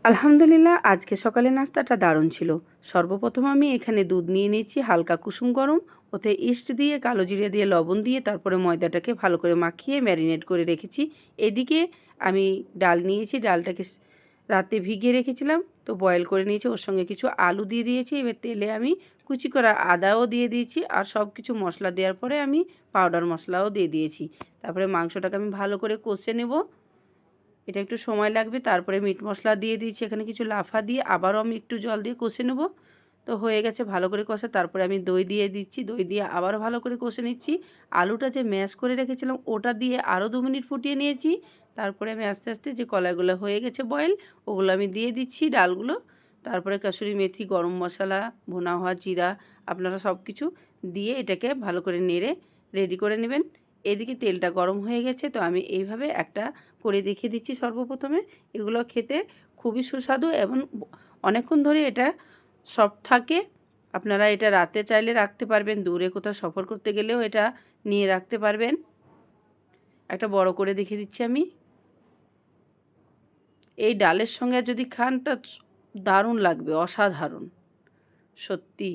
আলহামদুলিল্লাহ, আজকে সকালের নাস্তাটা দারুণ ছিল। সর্বপ্রথম আমি এখানে দুধ নিয়ে নিয়েছি হালকা কুসুম গরম, ওতে ইস্ট দিয়ে, কালো জিরে দিয়ে, লবণ দিয়ে, তারপরে ময়দাটাকে ভালো করে মাখিয়ে ম্যারিনেট করে রেখেছি। এদিকে আমি ডাল নিয়েছি, ডালটাকে রাতে ভিজিয়ে রেখেছিলাম, তো বয়েল করে নিয়েছি। ওর সঙ্গে কিছু আলু দিয়ে দিয়েছি। এবার তেলে আমি কুচি করা আদাও দিয়ে দিয়েছি, আর সব কিছু মশলা দেওয়ার পরে আমি পাউডার মশলাও দিয়ে দিয়েছি। তারপরে মাংসটাকে আমি ভালো করে কষে নেব, এটা একটু সময় লাগবে। তারপরে মিট মশলা দিয়ে দিয়েছি, এখানে কিছু লাফা দিয়ে আবারও আমি একটু জল দিয়ে কষে নেব। তো হয়ে গেছে ভালো করে কষা। তারপরে আমি দই দিয়ে দিচ্ছি, দই দিয়ে আবারও ভালো করে কষে নিচ্ছি। আলুটা যে ম্যাশ করে রেখেছিলাম ওটা দিয়ে আরও 2 মিনিট ফুটিয়ে নিয়েছি। তারপরে আমি আস্তে আস্তে যে কলাইগুলো হয়ে গেছে বয়েল, ওগুলো আমি দিয়ে দিচ্ছি ডালগুলো। তারপরে কাসুরি মেথি, গরম মশলা, ভুনা হওয়া জিরা, আপনারা সব কিছু দিয়ে এটাকে ভালো করে নেড়ে রেডি করে নেবেন। এদিকে তেলটা গরম হয়ে গেছে, তো আমি এইভাবে একটা করে দেখিয়ে দিচ্ছি সর্বপ্রথমে। এগুলো খেতে খুবই সুস্বাদু এবং অনেকক্ষণ ধরে এটা সফট থাকে। আপনারা এটা রাতে চাইলে রাখতে পারবেন, দূরে কোথাও সফর করতে গেলেও এটা নিয়ে রাখতে পারবেন। একটা বড় করে দেখিয়ে দিচ্ছি আমি। এই ডালের সঙ্গে যদি খান তা দারুণ লাগবে, অসাধারণ, সত্যি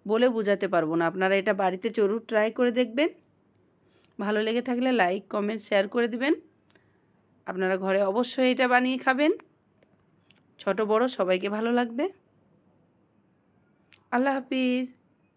বলে বোঝাতে পারবো না। আপনারা এটা বাড়িতে জরুর ট্রাই করে দেখবেন। ভালো লেগে থাকলে লাইক, কমেন্ট, শেয়ার করে দিবেন। আপনারা ঘরে অবশ্যই এটা বানিয়ে খাবেন। ছোট বড় সবাইকে ভালো লাগবে। আল্লাহ হাফিজ।